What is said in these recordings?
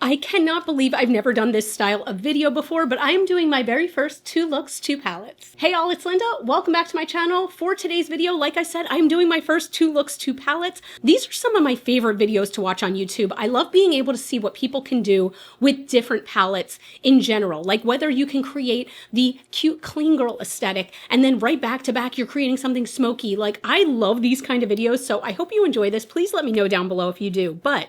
I cannot believe I've never done this style of video before, but I am doing my very first 2 looks, 2 palettes. Hey all, it's Linda. Welcome back to my channel. For today's video, like I said, I'm doing my first 2 looks, 2 palettes. These are some of my favorite videos to watch on YouTube. I love being able to see what people can do with different palettes in general, like whether you can create the cute clean girl aesthetic and then right back to back you're creating something smoky. Like, I love these kind of videos, so I hope you enjoy this. Please let me know down below if you do. But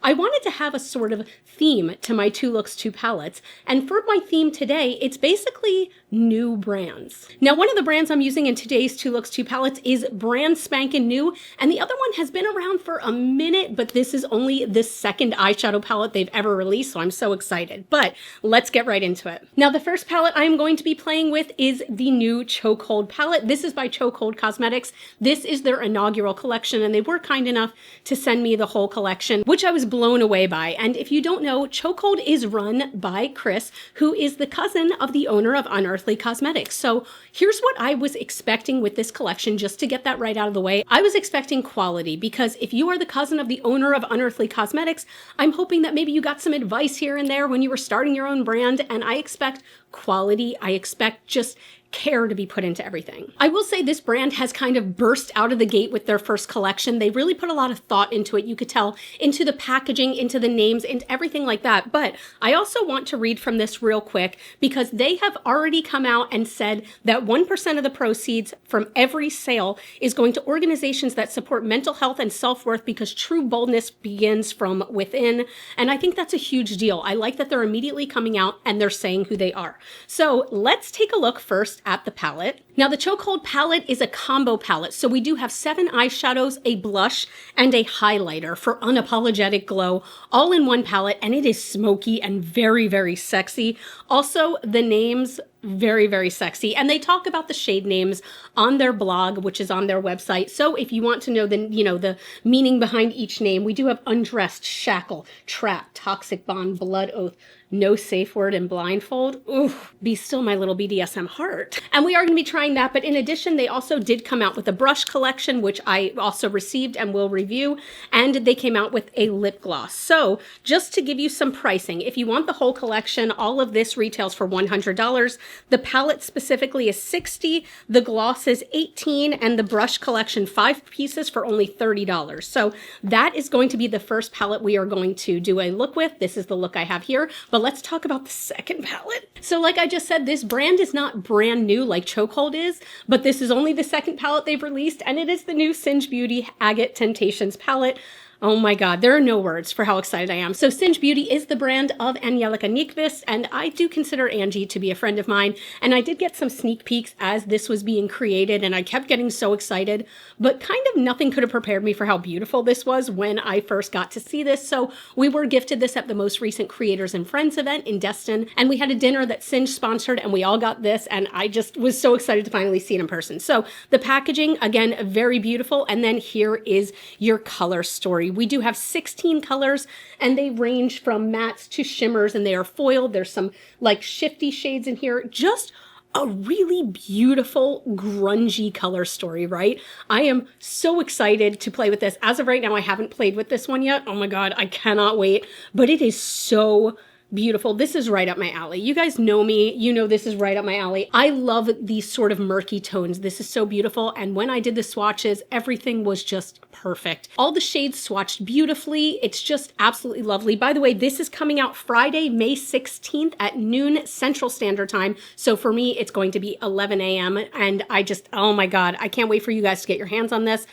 I wanted to have a sort of theme to my 2 looks, 2 palettes. And for my theme today, it's basically new brands. Now, one of the brands I'm using in today's 2 looks, 2 palettes is brand spanking new. And the other one has been around for a minute, but this is only the 2nd eyeshadow palette they've ever released. So I'm so excited, but let's get right into it. Now, the first palette I'm going to be playing with is the new Chokehold palette. This is by Chokehold Cosmetics. This is their inaugural collection, and they were kind enough to send me the whole collection, which I was blown away by. And if you don't know, Chokehold is run by Chris, who is the cousin of the owner of Unearthly Cosmetics. So here's what I was expecting with this collection, just to get that right out of the way. I was expecting quality, because if you are the cousin of the owner of Unearthly Cosmetics, I'm hoping that maybe you got some advice here and there when you were starting your own brand, and I expect quality. I expect just care to be put into everything. I will say this brand has kind of burst out of the gate with their first collection. They really put a lot of thought into it. You could tell, into the packaging, into the names, into everything like that. But I also want to read from this real quick, because they have already come out and said that 1% of the proceeds from every sale is going to organizations that support mental health and self-worth, because true boldness begins from within. And I think that's a huge deal. I like that they're immediately coming out and they're saying who they are. So let's take a look first at the palette. Now, the Chokehold palette is a combo palette. So we do have 7 eyeshadows, a blush, and a highlighter for unapologetic glow, all in one palette. And it is smoky and very, very sexy. Also, the names, very, very sexy. And they talk about the shade names on their blog, which is on their website. So if you want to know the meaning behind each name, we do have Undressed, Shackle, Trap, Toxic Bond, Blood Oath, No Safe Word, and Blindfold. Ooh, be still my little BDSM heart. And we are going to be trying that. But in addition, they also did come out with a brush collection, which I also received and will review. And they came out with a lip gloss. So just to give you some pricing, if you want the whole collection, all of this retails for $100. The palette specifically is $60. The gloss is $18, and the brush collection 5 pieces for only $30. So that is going to be the first palette we are going to do a look with. This is the look I have here. But let's talk about the second palette. So like I just said, this brand is not brand new like Chokehold is, but this is only the 2nd palette they've released, and it is the new Singe Beauty Agate Temptations palette. Oh my God, there are no words for how excited I am. So Singe Beauty is the brand of Angelica Nyqvist, and I do consider Angie to be a friend of mine. And I did get some sneak peeks as this was being created, and I kept getting so excited, but kind of nothing could have prepared me for how beautiful this was when I first got to see this. So we were gifted this at the most recent Creators and Friends event in Destin, and we had a dinner that Singe sponsored, and we all got this, and I just was so excited to finally see it in person. So the packaging, again, very beautiful. And then here is your color story. We do have 16 colors, and they range from mattes to shimmers, and they are foiled. There's some like shifty shades in here. Just a really beautiful, grungy color story, right? I am so excited to play with this. As of right now, I haven't played with this one yet. Oh my God, I cannot wait. But it is so beautiful. This is right up my alley. You guys know me. You know this is right up my alley. I love these sort of murky tones. This is so beautiful. And when I did the swatches, everything was just perfect. All the shades swatched beautifully. It's just absolutely lovely. By the way, this is coming out Friday, May 16th at noon Central Standard Time. So for me, it's going to be 11 a.m. And oh my God, I can't wait for you guys to get your hands on this.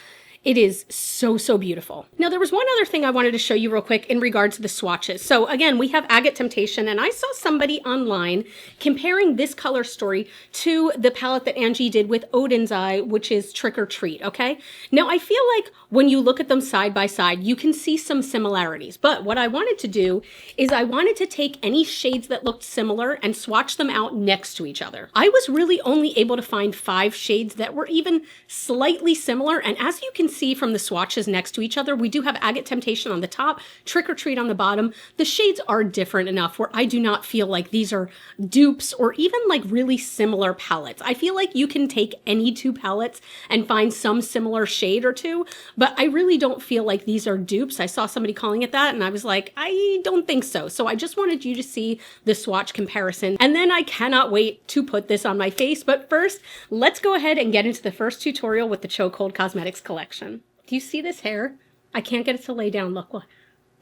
It is so, so beautiful. Now, there was one other thing I wanted to show you real quick in regards to the swatches. So again, we have Agate Temptation, and I saw somebody online comparing this color story to the palette that Angie did with Odin's Eye, which is Trick or Treat, okay? Now, I feel like when you look at them side by side, you can see some similarities. But what I wanted to do is I wanted to take any shades that looked similar and swatch them out next to each other. I was really only able to find 5 shades that were even slightly similar. And as you can see from the swatches next to each other, we do have Agate Temptation on the top, Trick or Treat on the bottom. The shades are different enough where I do not feel like these are dupes or even like really similar palettes. I feel like you can take any two palettes and find some similar shade or two, but I really don't feel like these are dupes. I saw somebody calling it that and I was like, I don't think so. So I just wanted you to see the swatch comparison. And then I cannot wait to put this on my face. But first, let's go ahead and get into the first tutorial with the Chokehold Cosmetics collection. Do you see this hair? I can't get it to lay down. Look,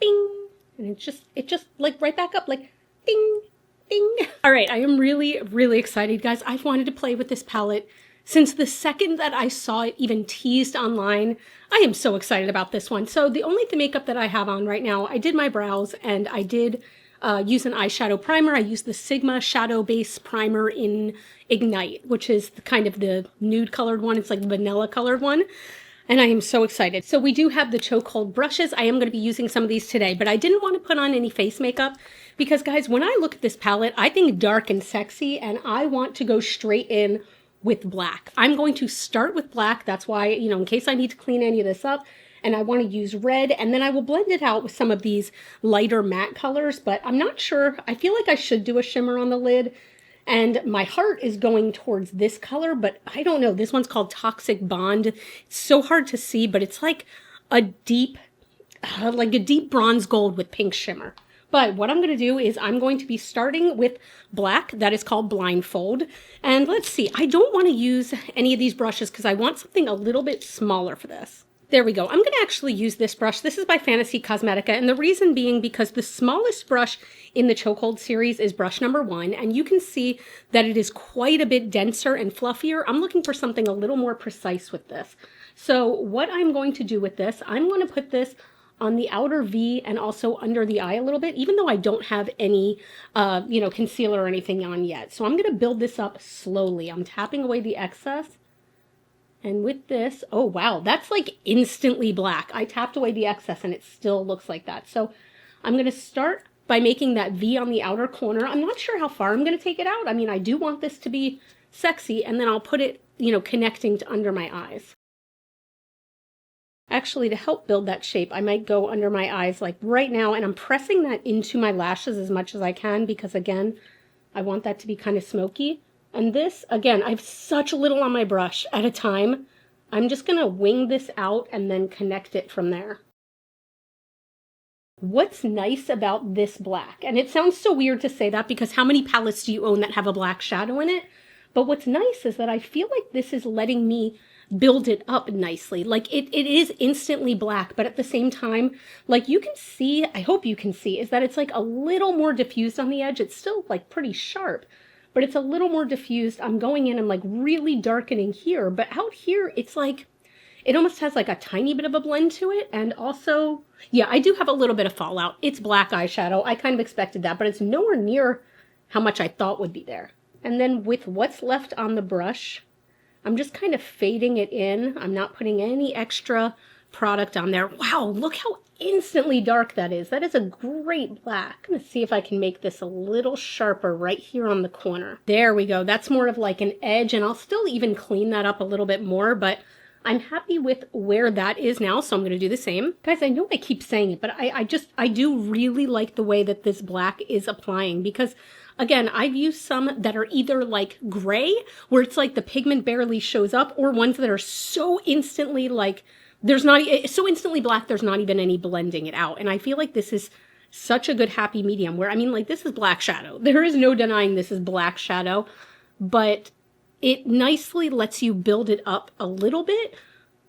bing. And it just like right back up, like ding, ding. All right, I am really, really excited, guys. I've wanted to play with this palette since the second that I saw it even teased online. I am so excited about this one. So the only makeup that I have on right now, I did my brows and I did use an eyeshadow primer. I used the Sigma Shadow Base Primer in Ignite, which is kind of the nude colored one. It's like the vanilla colored one. And I am so excited. So we do have the Chokehold brushes. I am going to be using some of these today, but I didn't want to put on any face makeup because, guys, when I look at this palette, I think dark and sexy, and I want to go straight in with black. I'm going to start with black. That's why, you know, in case I need to clean any of this up, and I want to use red, and then I will blend it out with some of these lighter matte colors, but I'm not sure. I feel like I should do a shimmer on the lid, and my heart is going towards this color, but I don't know. This one's called Toxic Bond. It's so hard to see, but it's like a deep bronze gold with pink shimmer. But what I'm going to do is I'm going to be starting with black. That is called Blindfold. And let's see. I don't want to use any of these brushes because I want something a little bit smaller for this. There we go. I'm going to actually use this brush. This is by Fantasy Cosmetica, and the reason being because the smallest brush in the Chokehold series is brush number 1, and you can see that it is quite a bit denser and fluffier. I'm looking for something a little more precise with this. So what I'm going to do with this, I'm going to put this on the outer V and also under the eye a little bit, even though I don't have any, concealer or anything on yet. So I'm going to build this up slowly. I'm tapping away the excess. And with this, oh wow, that's like instantly black. I tapped away the excess and it still looks like that. So I'm going to start by making that V on the outer corner. I'm not sure how far I'm going to take it out. I mean, I do want this to be sexy, and then I'll put it, connecting to under my eyes. Actually, to help build that shape, I might go under my eyes like right now, and I'm pressing that into my lashes as much as I can because, again, I want that to be kind of smoky. And this, again, I have such little on my brush at a time. I'm just going to wing this out and then connect it from there. What's nice about this black, and it sounds so weird to say that because how many palettes do you own that have a black shadow in it? But what's nice is that I feel like this is letting me build it up nicely. Like it is instantly black, but at the same time, like you can see, I hope you can see, is that it's like a little more diffused on the edge. It's still like pretty sharp, but it's a little more diffused. I'm going in and like really darkening here, but out here, it's like, it almost has like a tiny bit of a blend to it. And also, yeah, I do have a little bit of fallout. It's black eyeshadow. I kind of expected that, but it's nowhere near how much I thought would be there. And then with what's left on the brush, I'm just kind of fading it in. I'm not putting any extra product on there. Wow, look how instantly dark that is. That is a great black. I'm gonna see if I can make this a little sharper right here on the corner. There we go. That's more of like an edge, and I'll still even clean that up a little bit more, but I'm happy with where that is now, so I'm going to do the same. Guys, I know I keep saying it, but I do really like the way that this black is applying because, again, I've used some that are either like gray, where it's like the pigment barely shows up, or ones that are so instantly like, it's so instantly black, there's not even any blending it out. And I feel like this is such a good happy medium where, I mean, like this is black shadow. There is no denying this is black shadow, but it nicely lets you build it up a little bit.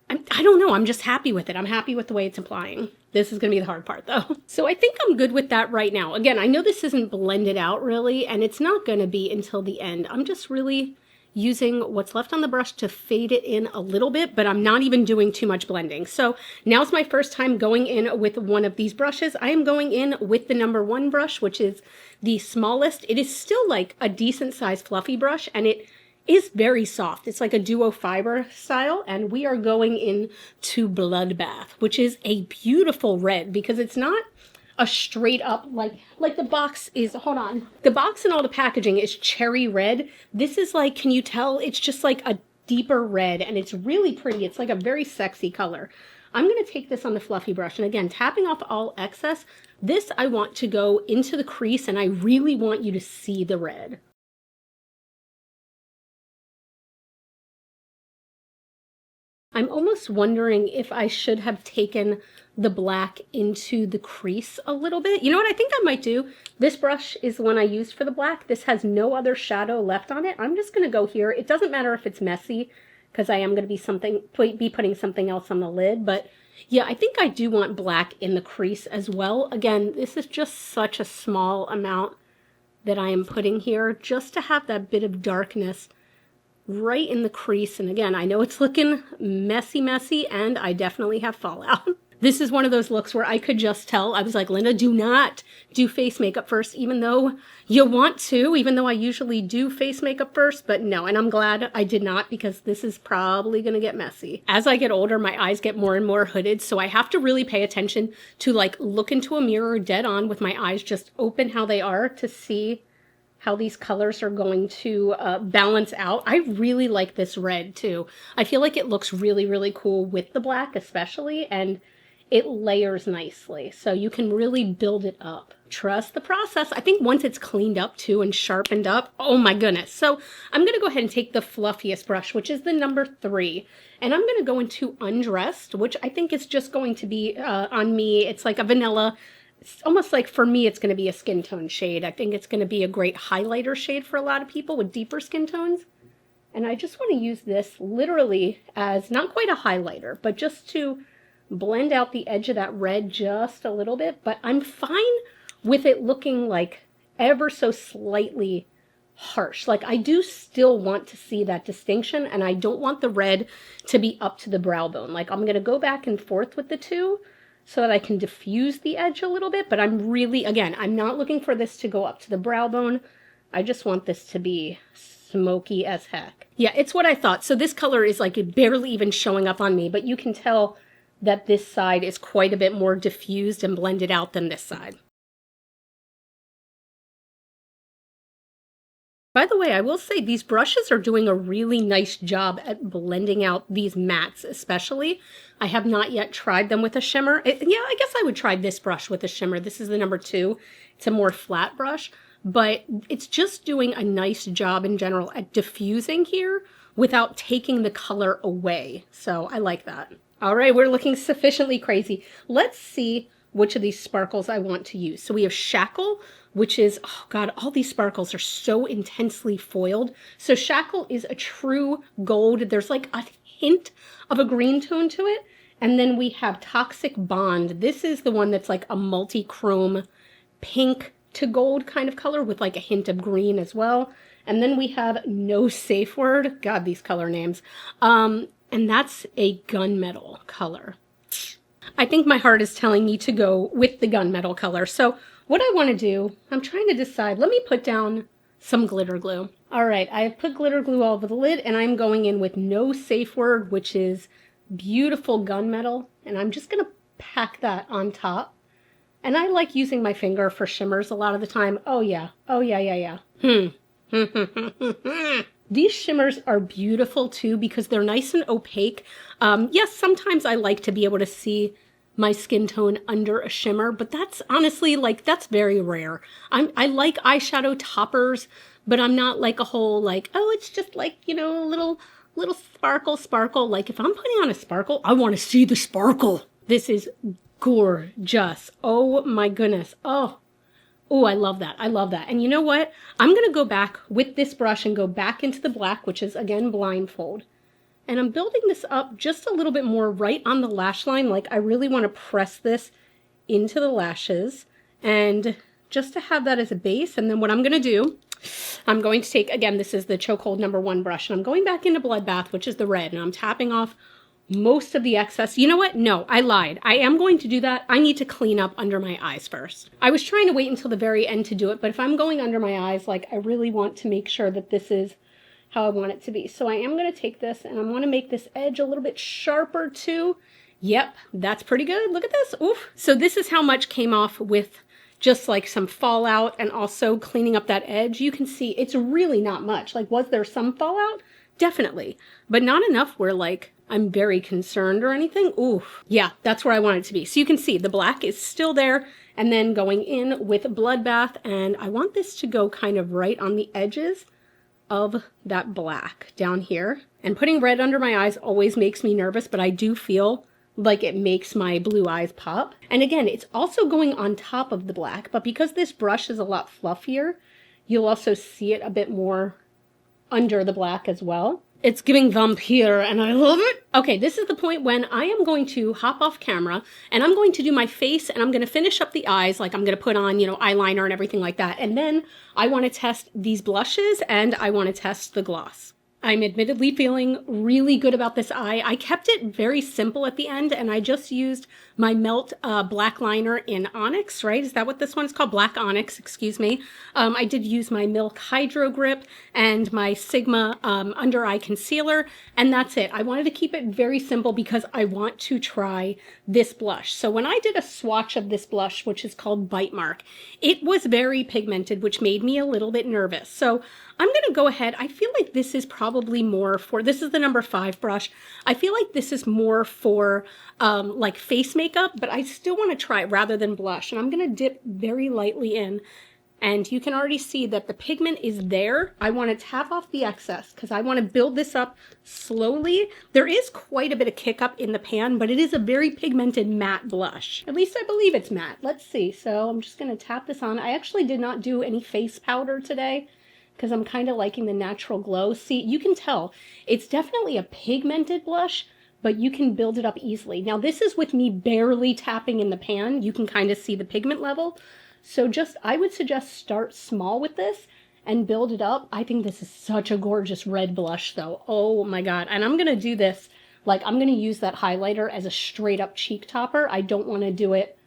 I don't know. I'm just happy with it. I'm happy with the way it's applying. This is going to be the hard part though. So I think I'm good with that right now. Again, I know this isn't blended out really, and it's not going to be until the end. I'm just really using what's left on the brush to fade it in a little bit, but I'm not even doing too much blending. So now's my first time going in with one of these brushes. I am going in with the number 1 brush, which is the smallest. It is still like a decent sized fluffy brush, and it is very soft. It's like a duo fiber style, and we are going into Bloodbath, which is a beautiful red because it's not a straight up like the box is, hold on. The box and all the packaging is cherry red. This is like, can you tell? It's just like a deeper red, and it's really pretty. It's like a very sexy color. I'm going to take this on the fluffy brush, and again, tapping off all excess. This I want to go into the crease, and I really want you to see the red. I'm almost wondering if I should have taken the black into the crease a little bit. You know what I think I might do? This brush is the one I used for the black. This has no other shadow left on it. I'm just going to go here. It doesn't matter if it's messy because I am going to be putting something else on the lid. But yeah, I think I do want black in the crease as well. Again, this is just such a small amount that I am putting here just to have that bit of darkness right in the crease. And again, I know it's looking messy, and I definitely have fallout. This is one of those looks where I could just tell. I was like, Linda, do not do face makeup first, even though you want to, even though I usually do face makeup first, but no. And I'm glad I did not, because this is probably going to get messy. As I get older, my eyes get more and more hooded, so I have to really pay attention to like look into a mirror dead on with my eyes just open how they are to see how these colors are going to balance out. I really like this red too. I feel like it looks really, really cool with the black especially, and it layers nicely. So you can really build it up. Trust the process. I think once it's cleaned up too and sharpened up, oh my goodness. So I'm gonna go ahead and take the fluffiest brush, which is the number 3. And I'm gonna go into Undressed, which I think is just going to be on me. It's like a vanilla. It's almost like, for me, it's going to be a skin tone shade. I think it's going to be a great highlighter shade for a lot of people with deeper skin tones. And I just want to use this literally as not quite a highlighter, but just to blend out the edge of that red just a little bit. But I'm fine with it looking like ever so slightly harsh. Like, I do still want to see that distinction, and I don't want the red to be up to the brow bone. Like, I'm going to go back and forth with the two so that I can diffuse the edge a little bit, but I'm really, again, I'm not looking for this to go up to the brow bone. I just want this to be smoky as heck. Yeah, it's what I thought. So this color is like barely even showing up on me, but you can tell that this side is quite a bit more diffused and blended out than this side. By the way, I will say these brushes are doing a really nice job at blending out these mattes especially. I have not yet tried them with a shimmer. Yeah, I guess I would try this brush with a shimmer. This is the number 2. It's a more flat brush, but it's just doing a nice job in general at diffusing here without taking the color away. So I like that. All right, we're looking sufficiently crazy. Let's see which of these sparkles I want to use. So we have Shackle, which is, oh God, all these sparkles are so intensely foiled. So Shackle is a true gold. There's like a hint of a green tone to it. And then we have Toxic Bond. This is the one that's like a multi-chrome pink to gold kind of color with like a hint of green as well. And then we have No Safe Word. God, these color names. And that's a gunmetal color. I think my heart is telling me to go with the gunmetal color. So what I want to do, I'm trying to decide. Let me put down some glitter glue. All right, I have put glitter glue all over the lid, and I'm going in with No Safe Word, which is beautiful gunmetal. And I'm just going to pack that on top. And I like using my finger for shimmers a lot of the time. Oh yeah. Oh yeah. These shimmers are beautiful too because they're nice and opaque. Yes, sometimes I like to be able to see my skin tone under a shimmer, but that's honestly like, that's very rare. I like eyeshadow toppers, but I'm not like a whole like, oh, it's just like, you know, a little sparkle. Like if I'm putting on a sparkle, I want to see the sparkle. This is gorgeous. Oh my goodness. Oh, I love that. I love that. And you know what? I'm going to go back with this brush and go back into the black, which is again blindfold. And I'm building this up just a little bit more right on the lash line. Like I really want to press this into the lashes and just to have that as a base. And then what I'm going to do, I'm going to take, again, this is the Chokehold number 1 brush, and I'm going back into Bloodbath, which is the red, and I'm tapping off most of the excess. You know what? No, I lied. I am going to do that. I need to clean up under my eyes first. I was trying to wait until the very end to do it, but if I'm going under my eyes, like I really want to make sure that this is how I want it to be. So I am going to take this and I want to make this edge a little bit sharper too. Yep, that's pretty good. Look at this. Oof. So this is how much came off with just like some fallout and also cleaning up that edge. You can see it's really not much. Like, was there some fallout? definitely, but not enough where like I'm very concerned or anything. Ooh, yeah, that's where I want it to be. So you can see the black is still there, and then going in with Bloodbath, and I want this to go kind of right on the edges of that black down here. And putting red under my eyes always makes me nervous, but I do feel like it makes my blue eyes pop. And again, it's also going on top of the black, but because this brush is a lot fluffier, you'll also see it a bit more under the black as well. It's giving vampire and I love it. Okay, this is the point when I am going to hop off camera and I'm going to do my face and I'm going to finish up the eyes. Like I'm going to put on, you know, eyeliner and everything like that. And then I want to test these blushes and I want to test the gloss. I'm admittedly feeling really good about this eye. I kept it very simple at the end and I just used my Melt black liner in Onyx, right? Is that what this one's called? Black Onyx, excuse me. I did use my Milk Hydro Grip and my Sigma under eye concealer, and that's it. I wanted to keep it very simple because I want to try this blush. So when I did a swatch of this blush, which is called Bite Mark, it was very pigmented, which made me a little bit nervous. So I'm going to go ahead. I feel like this is probably more for, this is the number 5 brush. I feel like this is more for like face makeup, but I still want to try it rather than blush. And I'm going to dip very lightly in. And you can already see that the pigment is there. I want to tap off the excess because I want to build this up slowly. There is quite a bit of kick up in the pan, but it is a very pigmented matte blush. At least I believe it's matte. Let's see. So I'm just going to tap this on. I actually did not do any face powder today because I'm kind of liking the natural glow. See, you can tell it's definitely a pigmented blush, but you can build it up easily. Now this is with me barely tapping in the pan. You can kind of see the pigment level. So just, I would suggest start small with this and build it up. I think this is such a gorgeous red blush though. Oh my God. And I'm going to do this, like I'm going to use that highlighter as a straight up cheek topper. I don't want to do it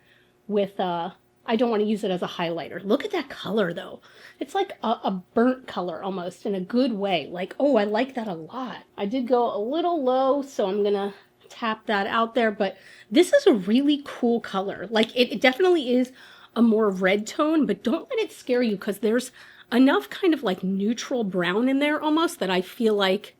with, I don't want to use it as a highlighter. Look at that color though. It's like a burnt color almost in a good way. Like, oh, I like that a lot. I did go a little low, so I'm going to tap that out there. But this is a really cool color. Like it definitely is a more red tone, but don't let it scare you because there's enough kind of like neutral brown in there almost that I feel like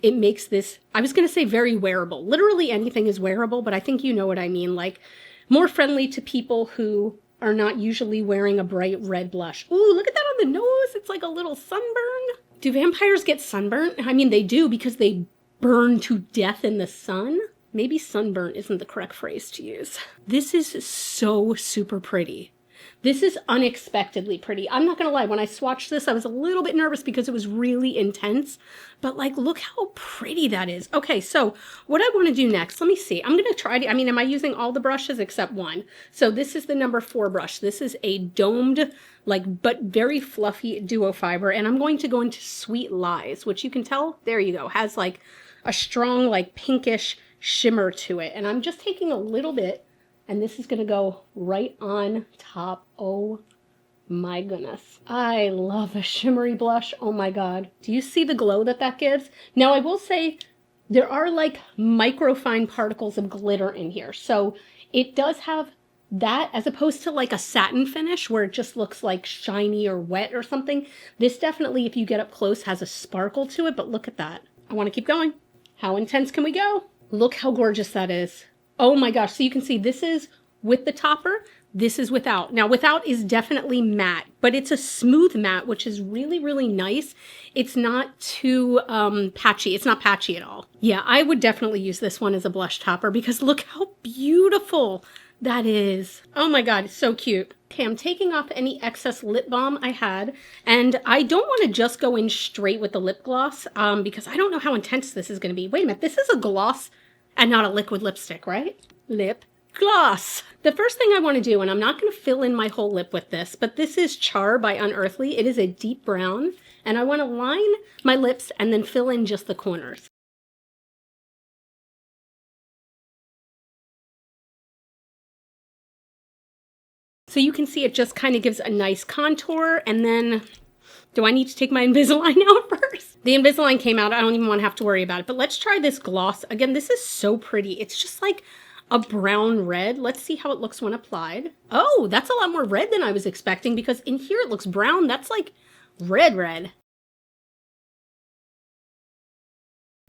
it makes this, I was going to say very wearable. Literally anything is wearable, but I think you know what I mean. Like more friendly to people who are not usually wearing a bright red blush. Ooh, look at that on the nose. It's like a little sunburn. Do vampires get sunburnt? I mean, they do because they burn to death in the sun. Maybe sunburn isn't the correct phrase to use. This is so super pretty. This is unexpectedly pretty. I'm not gonna lie, when I swatched this, I was a little bit nervous because it was really intense, but like, look how pretty that is. Okay, so what I wanna do next, let me see. I'm gonna try to, I mean, am I using all the brushes except one? So this is the number 4 brush. This is a domed, like, but very fluffy duo fiber, and I'm going to go into Sweet Lies, which you can tell, there you go, has like a strong, like pinkish shimmer to it. And I'm just taking a little bit, and this is gonna go right on top. Oh my goodness. I love a shimmery blush. Oh my God. Do you see the glow that that gives? Now I will say there are like microfine particles of glitter in here. So it does have that as opposed to like a satin finish where it just looks like shiny or wet or something. This definitely, if you get up close, has a sparkle to it, but look at that. I wanna keep going. How intense can we go? Look how gorgeous that is. Oh my gosh, so you can see this is with the topper, this is without. Now without is definitely matte, but it's a smooth matte, which is really, really nice. It's not too patchy. It's not patchy at all. Yeah, I would definitely use this one as a blush topper because look how beautiful that is. Oh my God, it's so cute. Okay, I'm taking off any excess lip balm I had, and I don't want to just go in straight with the lip gloss because I don't know how intense this is going to be. Wait a minute, this is a gloss and not a liquid lipstick, right? Lip gloss. The first thing I want to do, and I'm not going to fill in my whole lip with this, but this is Char by Unearthly. It is a deep brown, and I want to line my lips and then fill in just the corners. So you can see it just kind of gives a nice contour, and then do I need to take my Invisalign out first? The Invisalign came out. I don't even want to have to worry about it. But let's try this gloss. Again, this is so pretty. It's just like a brown red. Let's see how it looks when applied. Oh, that's a lot more red than I was expecting because in here it looks brown. That's like red.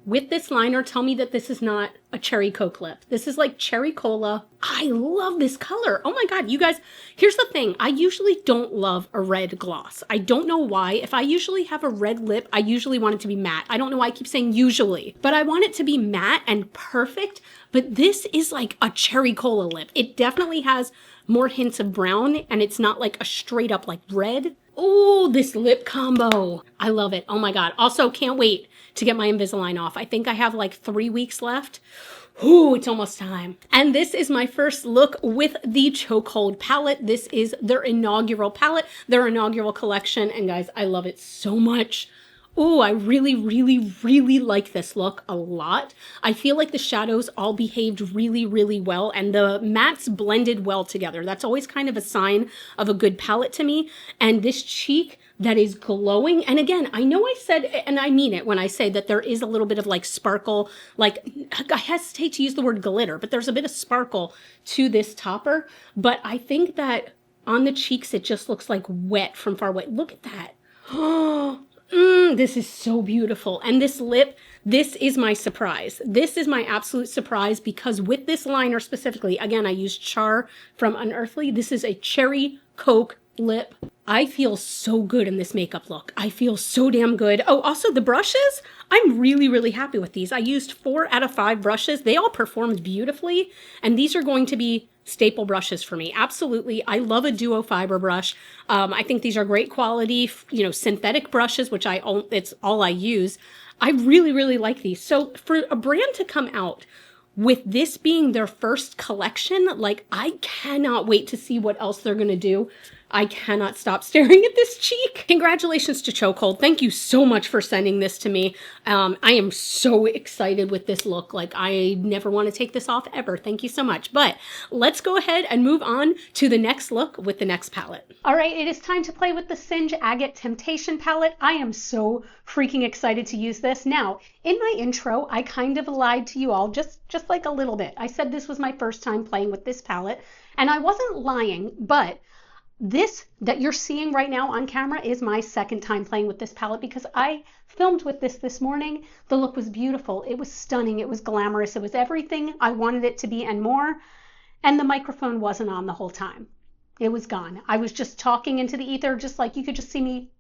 With this liner, tell me that this is not a cherry Coke lip. This is like cherry cola. I love this color. Oh my God, you guys, here's the thing. I usually don't love a red gloss. I don't know why. If I usually have a red lip, I usually want it to be matte. I don't know why I keep saying usually, but I want it to be matte and perfect. But this is like a cherry cola lip. It definitely has more hints of brown, and it's not like a straight up like red. Oh, this lip combo. I love it. Oh my God. Also, can't wait to get my Invisalign off. I think I have like 3 weeks left. Ooh, it's almost time. And this is my first look with the Chokehold palette. This is their inaugural palette, their inaugural collection. And guys, I love it so much. Oh, I really, really, really like this look a lot. I feel like the shadows all behaved really, really well, and the mattes blended well together. That's always kind of a sign of a good palette to me. And this cheek that is glowing, and again, I know I said, and I mean it when I say that there is a little bit of like sparkle, like I hesitate to use the word glitter, but there's a bit of sparkle to this topper. But I think that on the cheeks, it just looks like wet from far away. Look at that. Oh. This is so beautiful. And this lip, this is my surprise. This is my absolute surprise because with this liner specifically, again, I used Char from Unearthly. This is a cherry Coke lip. I feel so good in this makeup look. I feel so damn good. Oh, also the brushes, I'm really, really happy with these. I used 4 out of 5 brushes. They all performed beautifully. And these are going to be staple brushes for me. Absolutely. I love a duo fiber brush. I think these are great quality, you know, synthetic brushes, which it's all I use. I really, really like these. So for a brand to come out with this being their first collection, like I cannot wait to see what else they're going to do. I cannot stop staring at this cheek. Congratulations to Chokehold. Thank you so much for sending this to me. I am so excited with this look. Like I never want to take this off ever. Thank you so much. But let's go ahead and move on to the next look with the next palette. All right, it is time to play with the Singe Agate Temptation palette. I am so freaking excited to use this. Now, in my intro, I kind of lied to you all just like a little bit. I said this was my first time playing with this palette, and I wasn't lying, but this that you're seeing right now on camera is my second time playing with this palette because I filmed with this morning. The look was beautiful. It was stunning. It was glamorous. It was everything I wanted it to be and more. And the microphone wasn't on the whole time. It was gone. I was just talking into the ether, just like you could just see me.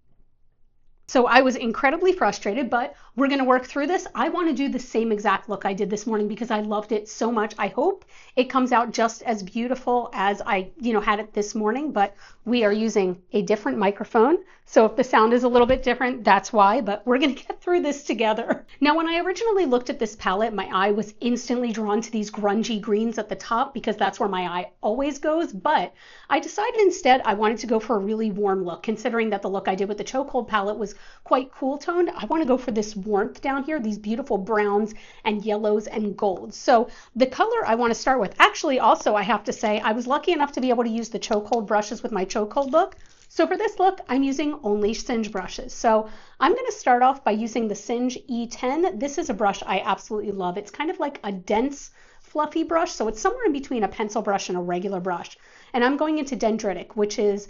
So I was incredibly frustrated, but we're going to work through this. I want to do the same exact look I did this morning because I loved it so much. I hope it comes out just as beautiful as I, had it this morning, but we are using a different microphone. So if the sound is a little bit different, that's why, but we're going to get through this together. Now, when I originally looked at this palette, my eye was instantly drawn to these grungy greens at the top because that's where my eye always goes. But I decided instead I wanted to go for a really warm look, considering that the look I did with the Chokehold palette was quite cool toned. I want to go for this warmth down here, these beautiful browns and yellows and golds. So the color I want to start with, actually also I have to say I was lucky enough to be able to use the Chokehold brushes with my Chokehold look. So for this look, I'm using only Singe brushes. So I'm going to start off by using the Singe E10. This is a brush I absolutely love. It's kind of like a dense, fluffy brush. So it's somewhere in between a pencil brush and a regular brush. And I'm going into Dendritic, which is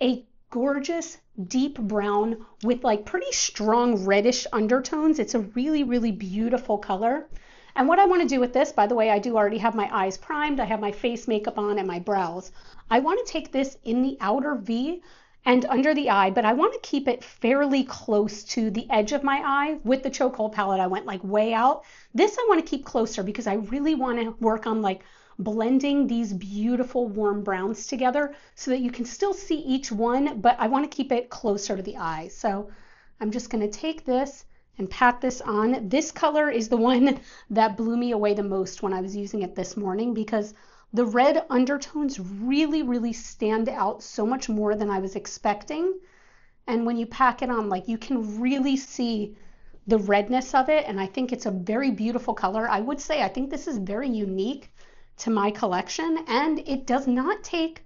a gorgeous deep brown with like pretty strong reddish undertones. It's a really, really beautiful color. And what I want to do with this, by the way, I do already have my eyes primed. I have my face makeup on and my brows. I want to take this in the outer V and under the eye, but I want to keep it fairly close to the edge of my eye. With the Chokehold palette, I went like way out. This I want to keep closer because I really want to work on like blending these beautiful warm browns together so that you can still see each one, but I want to keep it closer to the eye. So I'm just going to take this and pat this on. This color is the one that blew me away the most when I was using it this morning because the red undertones really, really stand out so much more than I was expecting. And when you pack it on, like you can really see the redness of it. And I think it's a very beautiful color. I would say I think this is very unique to my collection, and it does not take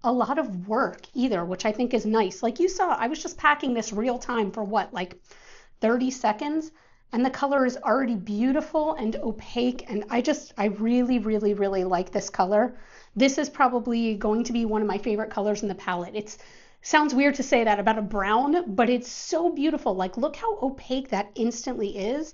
a lot of work either, which I think is nice. Like you saw, I was just packing this real time for what, like 30 seconds, and the color is already beautiful and opaque, and I really, really, really like this color. This is probably going to be one of my favorite colors in the palette. It sounds weird to say that about a brown, but it's so beautiful. Like look how opaque that instantly is.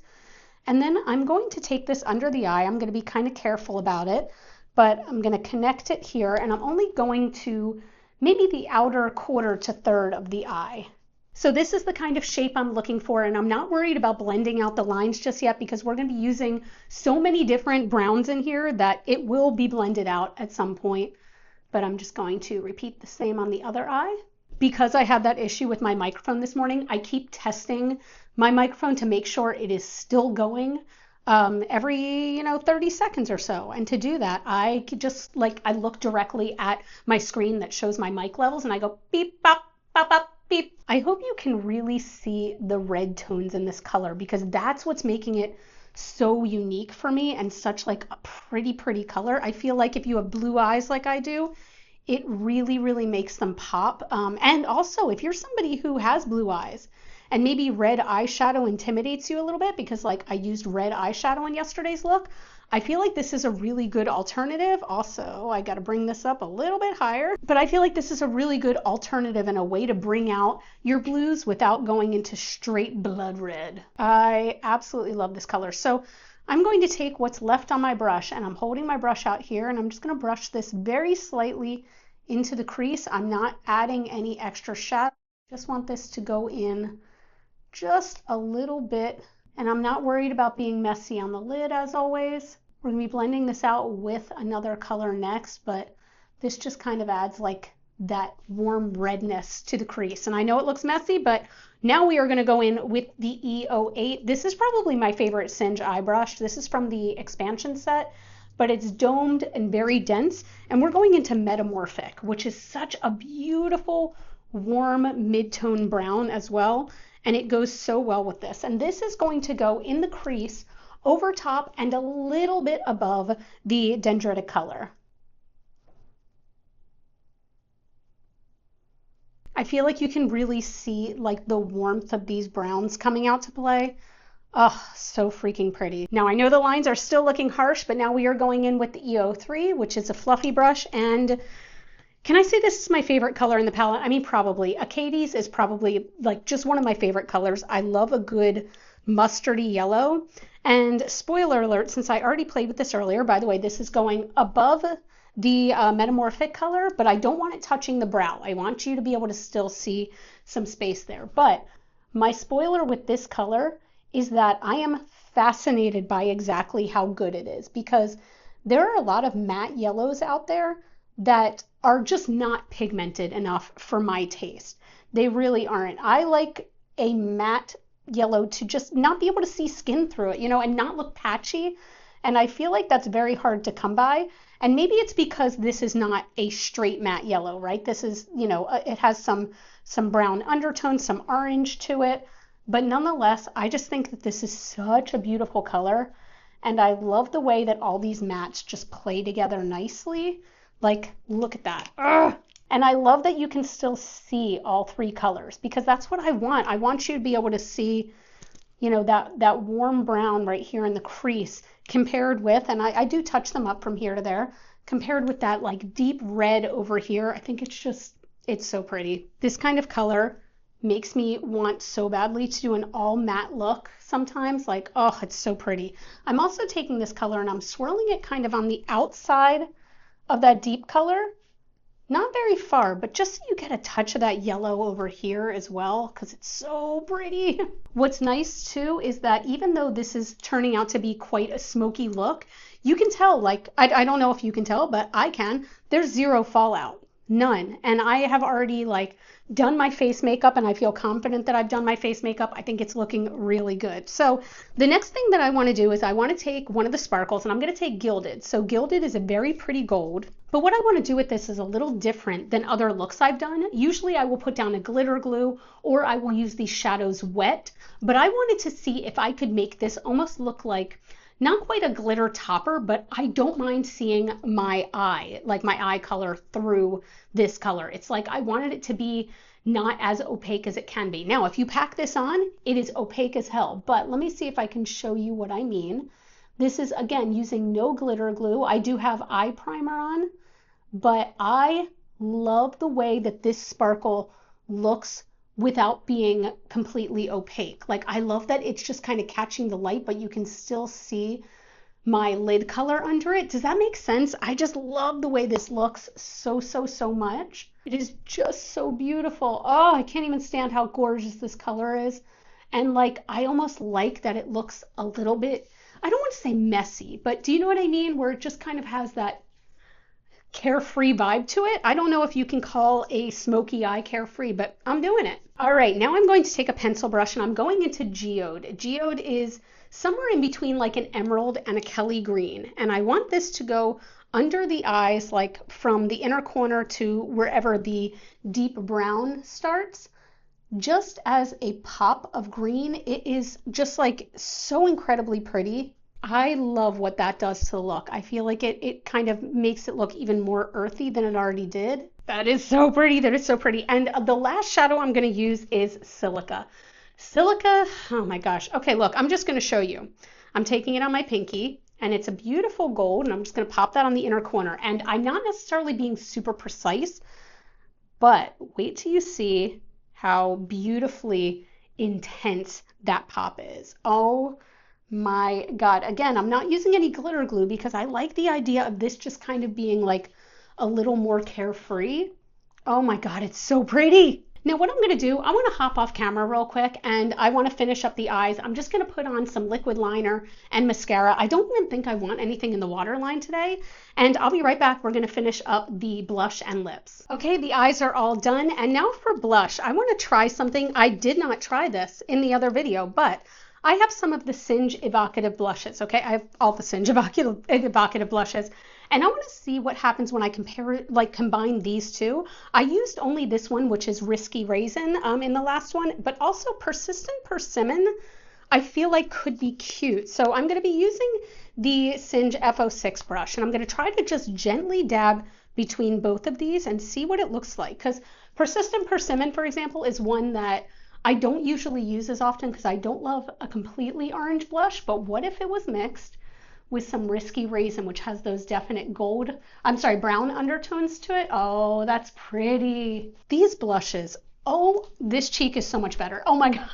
And then I'm going to take this under the eye. I'm going to be kind of careful about it, but I'm going to connect it here, and I'm only going to maybe the outer quarter to third of the eye. So this is the kind of shape I'm looking for, and I'm not worried about blending out the lines just yet because we're going to be using so many different browns in here that it will be blended out at some point. But I'm just going to repeat the same on the other eye. Because I had that issue with my microphone this morning, I keep testing my microphone to make sure it is still going every 30 seconds or so. And to do that, I could just I look directly at my screen that shows my mic levels, and I go beep, bop, bop, bop, beep. I hope you can really see the red tones in this color because that's what's making it so unique for me and such a pretty color. I feel like if you have blue eyes like I do, it really makes them pop. And also, if you're somebody who has blue eyes and maybe red eyeshadow intimidates you a little bit because I used red eyeshadow in yesterday's look, I feel like this is a really good alternative. Also, I got to bring this up a little bit higher, but I feel like this is a really good alternative and a way to bring out your blues without going into straight blood red. I absolutely love this color. So I'm going to take what's left on my brush, and I'm holding my brush out here, and I'm just going to brush this very slightly into the crease. I'm not adding any extra shadow. Just want this to go in just a little bit, and I'm not worried about being messy on the lid as always. We're going to be blending this out with another color next, but this just kind of adds that warm redness to the crease. And I know it looks messy, but now we are going to go in with the E08. This is probably my favorite Singe eye brush. This is from the expansion set, but it's domed and very dense. And we're going into Metamorphic, which is such a beautiful, warm mid-tone brown as well. And it goes so well with this. And this is going to go in the crease over top and a little bit above the dendritic color. I feel like you can really see the warmth of these browns coming out to play. Oh, so freaking pretty. Now I know the lines are still looking harsh, but now we are going in with the E03, which is a fluffy brush. And can I say this is my favorite color in the palette? I mean, probably. Agate's is probably just one of my favorite colors. I love a good mustardy yellow. And spoiler alert, since I already played with this earlier, by the way, this is going above the Metamorphic color, but I don't want it touching the brow. I want you to be able to still see some space there. But my spoiler with this color is that I am fascinated by exactly how good it is, because there are a lot of matte yellows out there that are just not pigmented enough for my taste. They really aren't. I like a matte yellow to just not be able to see skin through it, and not look patchy. And I feel like that's very hard to come by. And maybe it's because this is not a straight matte yellow, right? This is, it has some brown undertones, some orange to it. But nonetheless, I just think that this is such a beautiful color. And I love the way that all these mattes just play together nicely. Look at that. Ugh. And I love that you can still see all three colors, because that's what I want. I want you to be able to see, that warm brown right here in the crease compared with, and I do touch them up from here to there, compared with that deep red over here. I think it's so pretty. This kind of color makes me want so badly to do an all matte look sometimes. Oh, it's so pretty. I'm also taking this color and I'm swirling it kind of on the outside of that deep color. Not very far, but just so you get a touch of that yellow over here as well, because it's so pretty. What's nice too is that even though this is turning out to be quite a smoky look, you can tell, I don't know if you can tell, but I can, there's zero fallout. None. And I have already done my face makeup, and I feel confident that I've done my face makeup. I think it's looking really good. So the next thing that I want to do is I want to take one of the sparkles, and I'm going to take Gilded. So Gilded is a very pretty gold, but what I want to do with this is a little different than other looks I've done. Usually I will put down a glitter glue, or I will use these shadows wet, but I wanted to see if I could make this almost look like not quite a glitter topper, but I don't mind seeing my eye, my eye color through this color. It's I wanted it to be not as opaque as it can be. Now, if you pack this on, it is opaque as hell, but let me see if I can show you what I mean. This is, again, using no glitter glue. I do have eye primer on, but I love the way that this sparkle looks without being completely opaque. Like I love that it's just kind of catching the light, but you can still see my lid color under it. Does that make sense? I just love the way this looks so much. It is just so beautiful. Oh, I can't even stand how gorgeous this color is. And like, I almost like that it looks a little bit, I don't want to say messy, but do you know what I mean? Where it just kind of has that carefree vibe to it. I don't know if you can call a smoky eye carefree, but I'm doing it. All right, now I'm going to take a pencil brush and I'm going into Geode. Geode is somewhere in between like an emerald and a Kelly green. And I want this to go under the eyes, like from the inner corner to wherever the deep brown starts. Just as a pop of green, it is just like so incredibly pretty. I love what that does to the look. I feel like it kind of makes it look even more earthy than it already did. That is so pretty. That is so pretty. And the last shadow I'm going to use is Silica. Silica, oh my gosh. Okay, look, I'm just going to show you. I'm taking it on my pinky, and it's a beautiful gold, and I'm just going to pop that on the inner corner. And I'm not necessarily being super precise, but wait till you see how beautifully intense that pop is. Oh my God. Again, I'm not using any glitter glue because I like the idea of this just kind of being like a little more carefree. Oh my God, it's so pretty. Now what I'm going to do, I want to hop off camera real quick and I want to finish up the eyes. I'm just going to put on some liquid liner and mascara. I don't even think I want anything in the waterline today. And I'll be right back. We're going to finish up the blush and lips. Okay, the eyes are all done. And now for blush, I want to try something. I did not try this in the other video, but I have some of the Singe evocative blushes. Okay, I have all the Singe evocative blushes. And I want to see what happens when I combine these two. I used only this one, which is Risky Raisin in the last one, but also Persistent Persimmon, I feel like could be cute. So I'm going to be using the Singe F06 brush, and I'm going to try to just gently dab between both of these and see what it looks like. Because Persistent Persimmon, for example, is one that I don't usually use as often because I don't love a completely orange blush, but what if it was mixed with some Risky Raisin, which has those definite brown undertones to it. Oh, that's pretty. These blushes, oh, this cheek is so much better. Oh my God.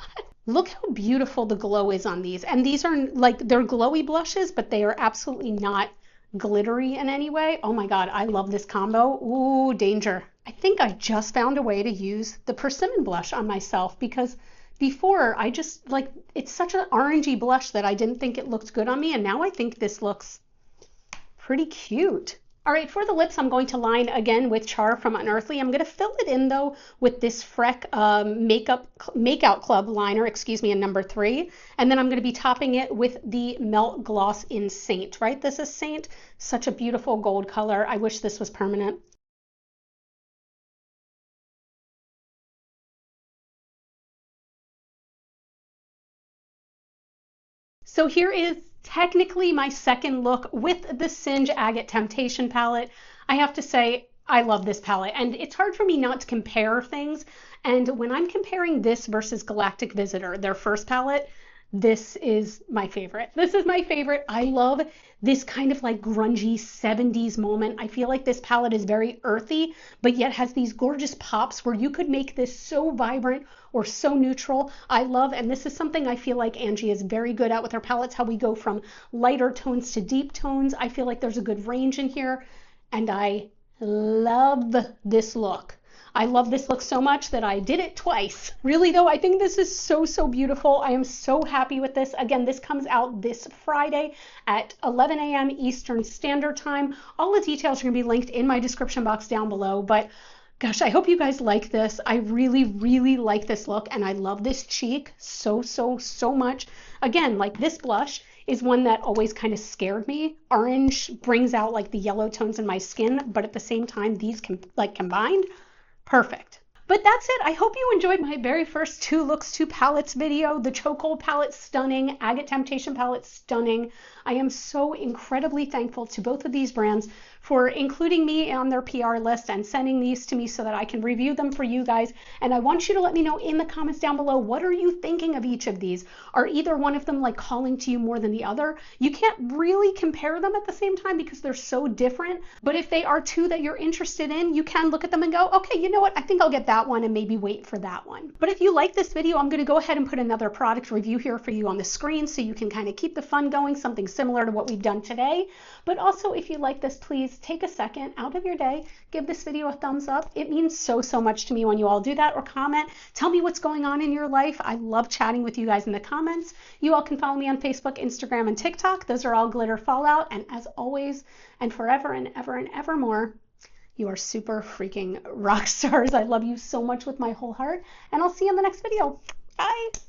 Look how beautiful the glow is on these. And these are like, they're glowy blushes, but they are absolutely not glittery in any way. Oh my God, I love this combo. Ooh, danger. I think I just found a way to use the persimmon blush on myself because before I just like, it's such an orangey blush that I didn't think it looked good on me. And now I think this looks pretty cute. All right, for the lips, I'm going to line again with Char from Unearthly. I'm going to fill it in though with this Freck Makeout Club liner, in number 3. And then I'm going to be topping it with the Melt Gloss in Saint, right? This is Saint, such a beautiful gold color. I wish this was permanent. So here is technically my second look with the Singe Agate Temptation palette. I have to say, I love this palette, and it's hard for me not to compare things. And when I'm comparing this versus Galactic Visitor, their first palette, this is my favorite. This is my favorite. I love this kind of like grungy 70s moment. I feel like this palette is very earthy, but yet has these gorgeous pops where you could make this so vibrant or so neutral. I love, and this is something I feel like Angie is very good at with her palettes, how we go from lighter tones to deep tones. I feel like there's a good range in here, and I love this look. I love this look so much that I did it twice. Really though, I think this is so beautiful. I am so happy with this. Again, this comes out this Friday at 11 a.m. Eastern Standard Time. All the details are going to be linked in my description box down below, but gosh, I hope you guys like this. I really like this look, and I love this cheek so much. Again, like this blush is one that always kind of scared me. Orange brings out like the yellow tones in my skin, but at the same time, these can like combined, perfect. But that's it. I hope you enjoyed my very first 2 looks, 2 palettes video. The Chokehold palette, stunning. Agate Temptation palette, stunning. I am so incredibly thankful to both of these brands for including me on their PR list and sending these to me so that I can review them for you guys. And I want you to let me know in the comments down below, what are you thinking of each of these? Are either one of them like calling to you more than the other? You can't really compare them at the same time because they're so different. But if they are two that you're interested in, you can look at them and go, okay, you know what? I think I'll get that one and maybe wait for that one. But if you like this video, I'm going to go ahead and put another product review here for you on the screen so you can kind of keep the fun going, something similar to what we've done today. But also, if you like this, please take a second out of your day, give this video a thumbs up. It means so much to me when you all do that, or comment. Tell me what's going on in your life. I love chatting with you guys in the comments. You all can follow me on Facebook, Instagram, and TikTok. Those are all Glitter Fallout. And as always, and forever and ever and ever more, you are super freaking rock stars. I love you so much with my whole heart, and I'll see you in the next video. Bye.